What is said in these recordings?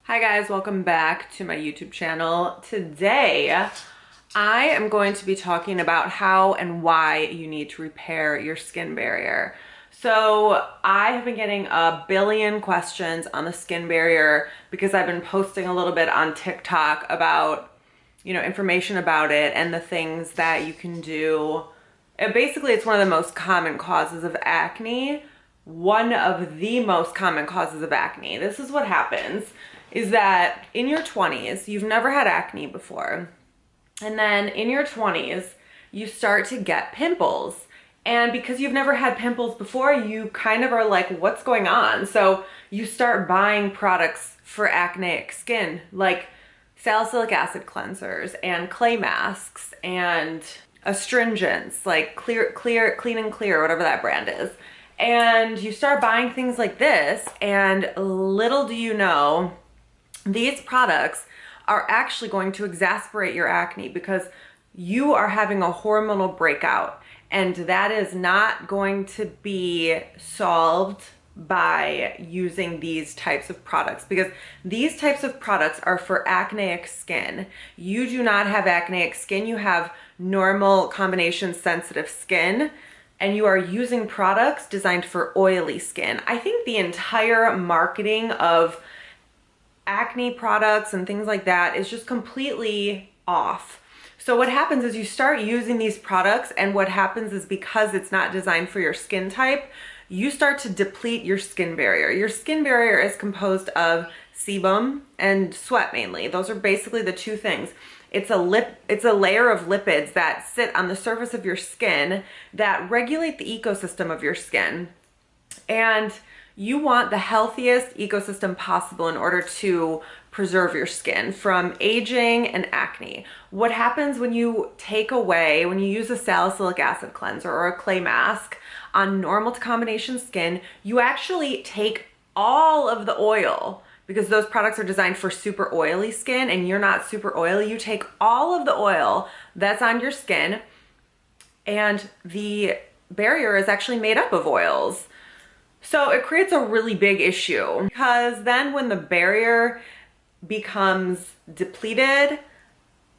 Hi guys, welcome back to my YouTube channel. Today, I am going to be talking about how and why you need to repair your skin barrier. So I have been getting a billion questions on the skin barrier because I've been posting a little bit on TikTok about, information about it and the things that you can do. And basically, it's one of the most common causes of acne. One of the most common causes of acne. This is what happens is that in your 20s, you've never had acne before. And then in your 20s, you start to get pimples. And because you've never had pimples before, you kind of are like, what's going on? So you start buying products for acneic skin, like salicylic acid cleansers and clay masks and astringents, like Clean and Clear, whatever that brand is. And you start buying things like this, and little do you know, these products are actually going to exacerbate your acne because you are having a hormonal breakout, and that is not going to be solved by using these types of products, because these types of products are for acneic skin. You do not have acneic skin, you have normal combination sensitive skin, and you are using products designed for oily skin. I think the entire marketing of acne products and things like that is just completely off. So what happens is you start using these products, and what happens is because it's not designed for your skin type, you start to deplete your skin barrier. Your skin barrier is composed of sebum and sweat mainly. Those are basically the two things. It's a layer of lipids that sit on the surface of your skin that regulate the ecosystem of your skin. And you want the healthiest ecosystem possible in order to preserve your skin from aging and acne. What happens when you use a salicylic acid cleanser or a clay mask on normal to combination skin, you actually take all of the oil, because those products are designed for super oily skin and you're not super oily. You take all of the oil that's on your skin, and the barrier is actually made up of oils. So it creates a really big issue, because then when the barrier becomes depleted,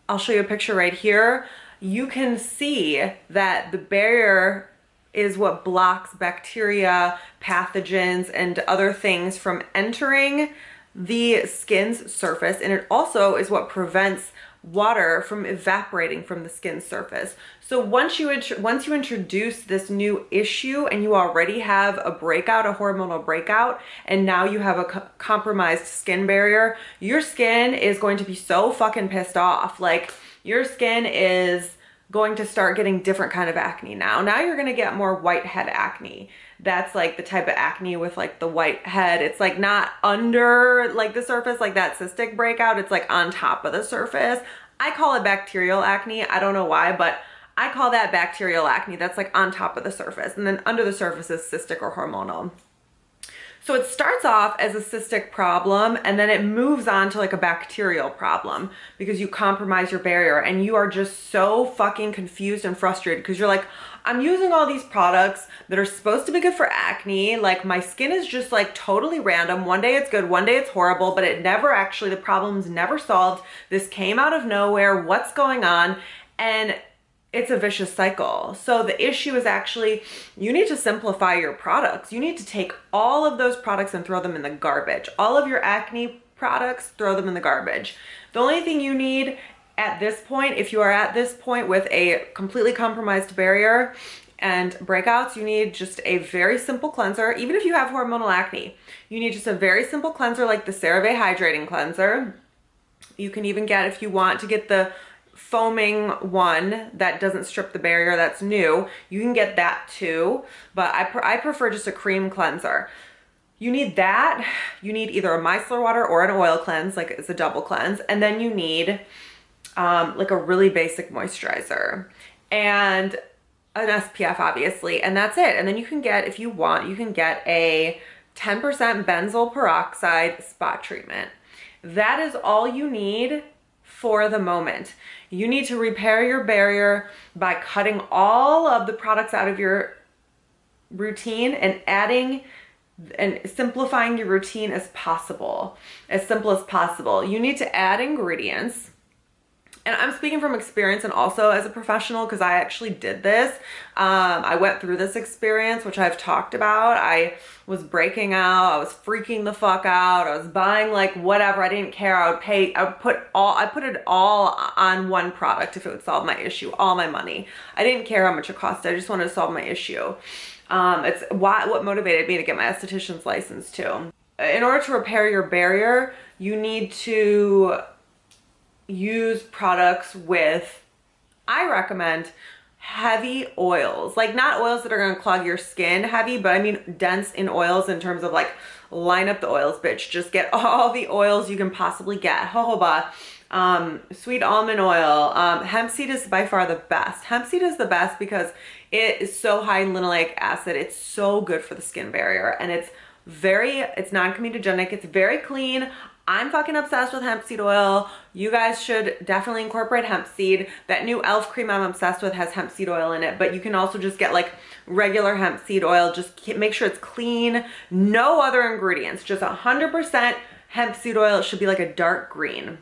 I'll show you a picture right here. You can see that the barrier is what blocks bacteria, pathogens, and other things from entering the skin's surface, and it also is what prevents water from evaporating from the skin's surface. So once you introduce this new issue, and you already have a hormonal breakout, and now you have a compromised skin barrier, your skin is going to be so fucking pissed off. Like, your skin is going to start getting different kind of acne now. Now you're gonna get more whitehead acne. That's like the type of acne with like the white head. It's like not under like the surface, like that cystic breakout. It's like on top of the surface. I call it bacterial acne. I don't know why, but I call that bacterial acne. That's like on top of the surface. And then under the surface is cystic or hormonal. So it starts off as a cystic problem, and then it moves on to like a bacterial problem because you compromise your barrier, and you are just so fucking confused and frustrated because you're like, I'm using all these products that are supposed to be good for acne. Like, my skin is just like totally random. One day it's good, one day it's horrible, but the problem's never solved. This came out of nowhere. What's going on? And it's a vicious cycle. So the issue is actually, you need to simplify your products. You need to take all of those products and throw them in the garbage. All of your acne products, throw them in the garbage. The only thing you need at this point, if you are at this point with a completely compromised barrier and breakouts, you need just a very simple cleanser. Even if you have hormonal acne, you need just a very simple cleanser like the CeraVe Hydrating Cleanser. You can even get, if you want to get the foaming one that doesn't strip the barrier, that's new, you can get that too, but I prefer just a cream cleanser. You need that. You need either a micellar water or an oil cleanse, like it's a double cleanse, and then you need like a really basic moisturizer and an SPF, obviously, and that's it. And then you can get, if you want, you can get a 10% benzoyl peroxide spot treatment. That is all you need for the moment. You need to repair your barrier by cutting all of the products out of your routine and adding and simplifying your routine as possible, as simple as possible. You need to add ingredients. And I'm speaking from experience and also as a professional because I actually did this. I went through this experience, which I've talked about. I was breaking out. I was freaking the fuck out. I was buying like whatever. I didn't care. I put it all on one product if it would solve my issue, all my money. I didn't care how much it cost. I just wanted to solve my issue. It's what motivated me to get my esthetician's license too. In order to repair your barrier, you need to use products with, I recommend heavy oils, like not oils that are going to clog your skin heavy, but I mean dense in oils in terms of like line up the oils, bitch. Just get all the oils you can possibly get. Jojoba, sweet almond oil, hemp seed is by far the best. Hemp seed is the best because it is so high in linoleic acid. It's so good for the skin barrier, and it's non-comedogenic. It's very clean. I'm fucking obsessed with hemp seed oil. You guys should definitely incorporate hemp seed. That new e.l.f. cream I'm obsessed with has hemp seed oil in it, but you can also just get like regular hemp seed oil. Just make sure it's clean. No other ingredients, just 100% hemp seed oil. It should be like a dark green.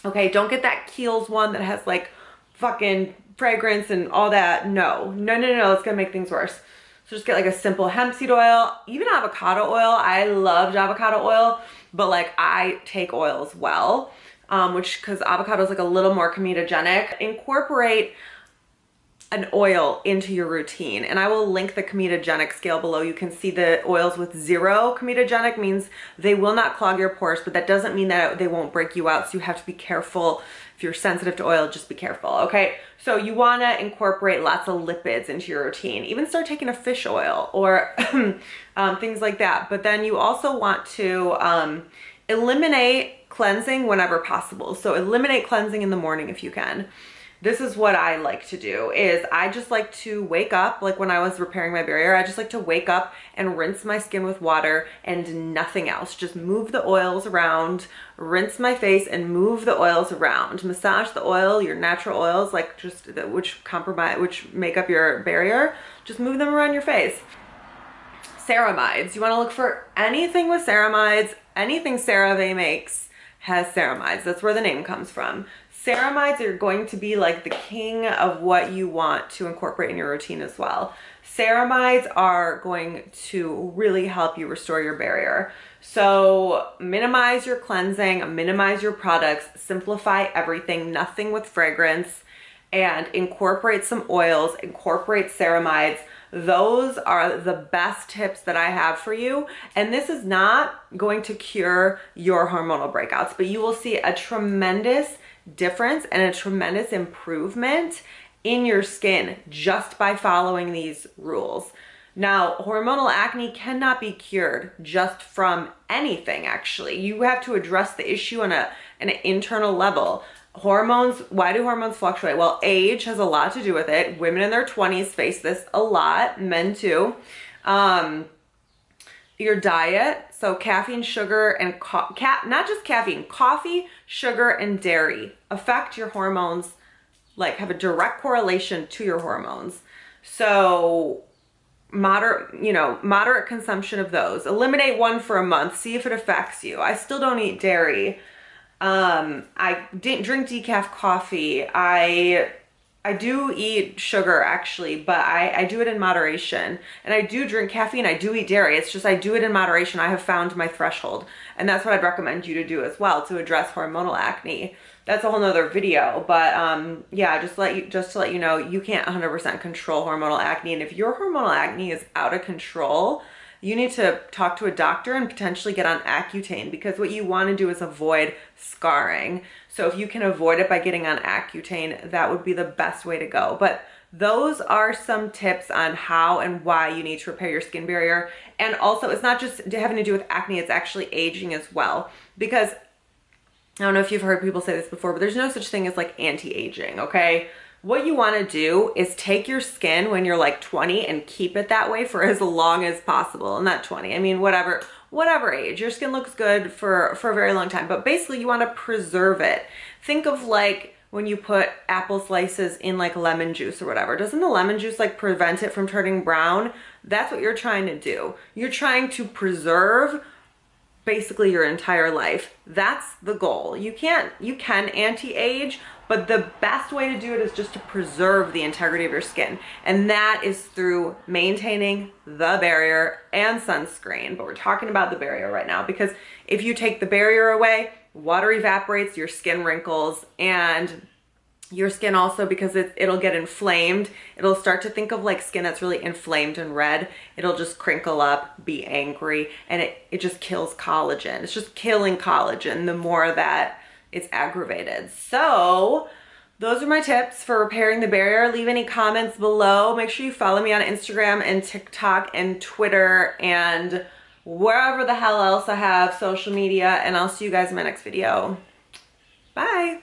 Okay, don't get that Kiehl's one that has like fucking fragrance and all that. No, it's gonna make things worse. So just get like a simple hemp seed oil, even avocado oil. I loved avocado oil, but like I take oil as well, because avocado is like a little more comedogenic. Incorporate an oil into your routine, and I will link the comedogenic scale below. You can see the oils with 0 comedogenic means they will not clog your pores, but that doesn't mean that they won't break you out. So you have to be careful. If you're sensitive to oil, just be careful, okay? So you wanna incorporate lots of lipids into your routine. Even start taking a fish oil or things like that. But then you also want to eliminate cleansing whenever possible. So eliminate cleansing in the morning if you can. This is what I like to do, is I just like to wake up, like when I was repairing my barrier, I just like to wake up and rinse my skin with water and nothing else. Just move the oils around, rinse my face and move the oils around. Massage the oil, your natural oils, like just which make up your barrier, just move them around your face. Ceramides, you wanna look for anything with ceramides. Anything CeraVe makes has ceramides. That's where the name comes from. Ceramides are going to be like the king of what you want to incorporate in your routine as well. Ceramides are going to really help you restore your barrier. So minimize your cleansing, minimize your products, simplify everything, nothing with fragrance, and incorporate some oils, incorporate ceramides. Those are the best tips that I have for you. And this is not going to cure your hormonal breakouts, but you will see a tremendous difference and a tremendous improvement in your skin just by following these rules. Now, hormonal acne cannot be cured just from anything, actually. You have to address the issue on an internal level. Hormones, why do hormones fluctuate? Well, age has a lot to do with it. Women in their 20s face this a lot, men too. Your diet, so caffeine, sugar, and not just caffeine, coffee, sugar, and dairy affect your hormones, like have a direct correlation to your hormones. So moderate consumption of those. Eliminate one for a month, see if it affects you. I still don't eat dairy. I didn't drink decaf coffee. I do eat sugar actually, but I do it in moderation. And I do drink caffeine, I do eat dairy. It's just I do it in moderation. I have found my threshold. And that's what I'd recommend you to do as well to address hormonal acne. That's a whole nother video, but yeah, just to let you know, you can't 100% control hormonal acne. And if your hormonal acne is out of control, you need to talk to a doctor and potentially get on Accutane, because what you want to do is avoid scarring. So if you can avoid it by getting on Accutane, that would be the best way to go. But those are some tips on how and why you need to repair your skin barrier. And also, it's not just having to do with acne, it's actually aging as well. Because I don't know if you've heard people say this before, but there's no such thing as like anti-aging, okay? What you want to do is take your skin when you're like 20 and keep it that way for as long as possible. Not 20, I mean, whatever age. Your skin looks good for a very long time, but basically you want to preserve it. Think of like when you put apple slices in like lemon juice or whatever? Doesn't the lemon juice like prevent it from turning brown? That's what you're trying to do. You're trying to preserve basically your entire life. That's the goal. You can anti-age, but the best way to do it is just to preserve the integrity of your skin. And that is through maintaining the barrier and sunscreen. But we're talking about the barrier right now, because if you take the barrier away, water evaporates, your skin wrinkles, and your skin also, because it'll get inflamed. It'll start to think of like skin that's really inflamed and red. It'll just crinkle up, be angry, and it just kills collagen. It's just killing collagen the more that it's aggravated. So those are my tips for repairing the barrier. Leave any comments below. Make sure you follow me on Instagram and TikTok and Twitter and wherever the hell else I have social media, and I'll see you guys in my next video. Bye.